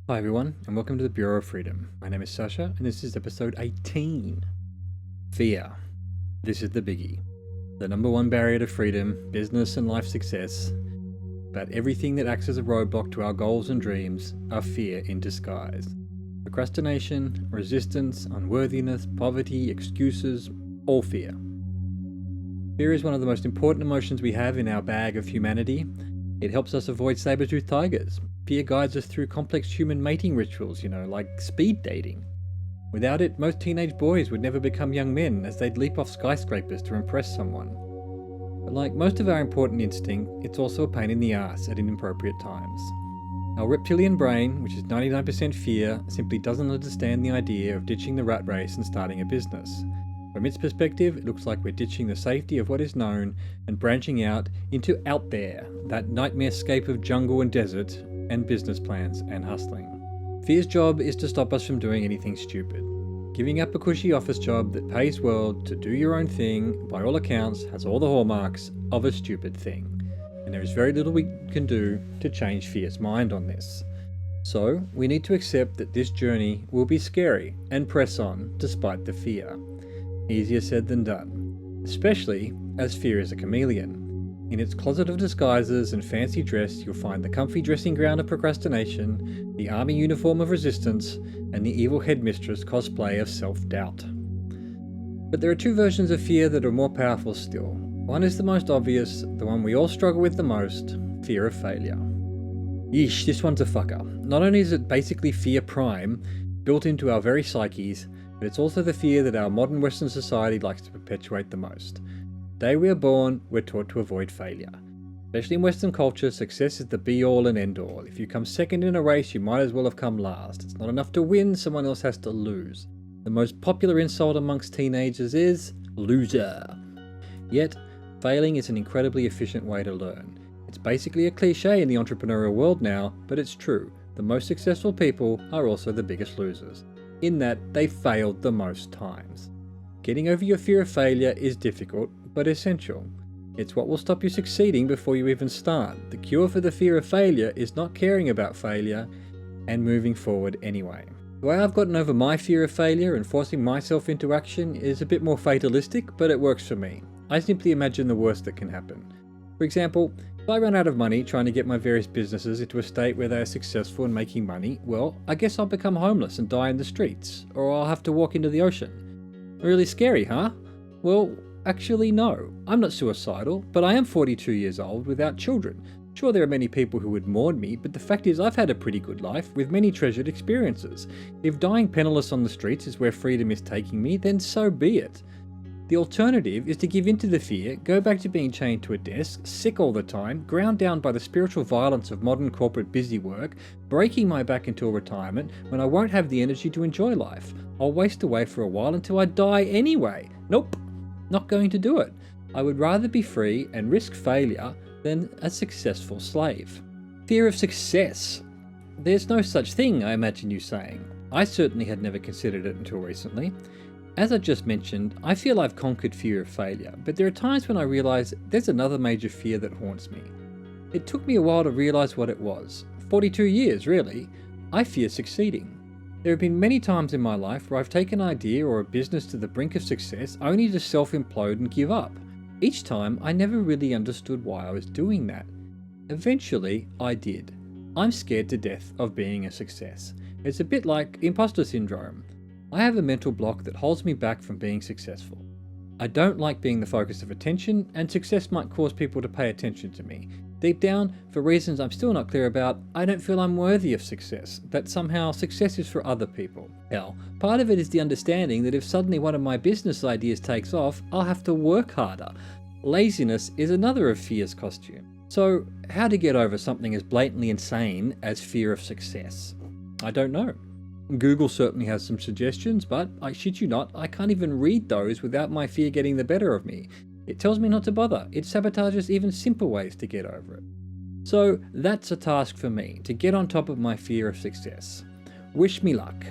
Hi everyone, and welcome to the Bureau of Freedom. My name is Sasha, and this is episode 18. Fear. This is the biggie. The number one barrier to freedom, business and life success. But everything that acts as a roadblock to our goals and dreams are fear in disguise. Procrastination, resistance, unworthiness, poverty, excuses, all fear. Fear is one of the most important emotions we have in our bag of humanity. It helps us avoid saber-toothed tigers. Fear guides us through complex human mating rituals, like speed dating. Without it, most teenage boys would never become young men, as they'd leap off skyscrapers to impress someone. But like most of our important instinct, it's also a pain in the ass at inappropriate times. Our reptilian brain, which is 99% fear, simply doesn't understand the idea of ditching the rat race and starting a business. From its perspective, it looks like we're ditching the safety of what is known and branching out into out there, that nightmare-scape of jungle and desert, and business plans and hustling. Fear's job is to stop us from doing anything stupid. Giving up a cushy office job that pays well to do your own thing, by all accounts, has all the hallmarks of a stupid thing. And there is very little we can do to change fear's mind on this. So, we need to accept that this journey will be scary and press on despite the fear. Easier said than done, especially as fear is a chameleon. In its closet of disguises and fancy dress, you'll find the comfy dressing ground of procrastination, the army uniform of resistance, and the evil headmistress cosplay of self-doubt. But there are two versions of fear that are more powerful still. One is the most obvious, the one we all struggle with the most, fear of failure. Yeesh, this one's a fucker. Not only is it basically fear prime, built into our very psyches, but it's also the fear that our modern Western society likes to perpetuate the most. The day we are born, we're taught to avoid failure. Especially in Western culture, success is the be-all and end-all. If you come second in a race, you might as well have come last. It's not enough to win, someone else has to lose. The most popular insult amongst teenagers is loser. Yet, failing is an incredibly efficient way to learn. It's basically a cliche in the entrepreneurial world now, but it's true. The most successful people are also the biggest losers, in that they failed the most times. Getting over your fear of failure is difficult, but essential. It's what will stop you succeeding before you even start. The cure for the fear of failure is not caring about failure and moving forward anyway. The way I've gotten over my fear of failure and forcing myself into action is a bit more fatalistic, but it works for me. I simply imagine the worst that can happen. For example, if I run out of money trying to get my various businesses into a state where they are successful in making money, well, I guess I'll become homeless and die in the streets, or I'll have to walk into the ocean. Really scary, huh? Well, actually no. I'm not suicidal, but I am 42 years old without children. Sure, there are many people who would mourn me, but the fact is I've had a pretty good life with many treasured experiences. If dying penniless on the streets is where freedom is taking me, then so be it. The alternative is to give in to the fear, go back to being chained to a desk, sick all the time, ground down by the spiritual violence of modern corporate busy work, breaking my back until retirement when I won't have the energy to enjoy life. I'll waste away for a while until I die anyway. Nope, not going to do it. I would rather be free and risk failure than a successful slave. Fear of success. There's no such thing, I imagine you saying. I certainly had never considered it until recently. As I just mentioned, I feel I've conquered fear of failure, but there are times when I realise there's another major fear that haunts me. It took me a while to realise what it was. 42 years, really. I fear succeeding. There have been many times in my life where I've taken an idea or a business to the brink of success only to self-implode and give up. Each time, I never really understood why I was doing that. Eventually, I did. I'm scared to death of being a success. It's a bit like imposter syndrome. I have a mental block that holds me back from being successful. I don't like being the focus of attention, and success might cause people to pay attention to me. Deep down, for reasons I'm still not clear about, I don't feel I'm worthy of success, that somehow success is for other people. Hell, part of it is the understanding that if suddenly one of my business ideas takes off, I'll have to work harder. Laziness is another of fear's costume. So, how to get over something as blatantly insane as fear of success? I don't know. Google certainly has some suggestions, but I shit you not, I can't even read those without my fear getting the better of me. It tells me not to bother. It sabotages even simple ways to get over it. So that's a task for me, to get on top of my fear of success. Wish me luck.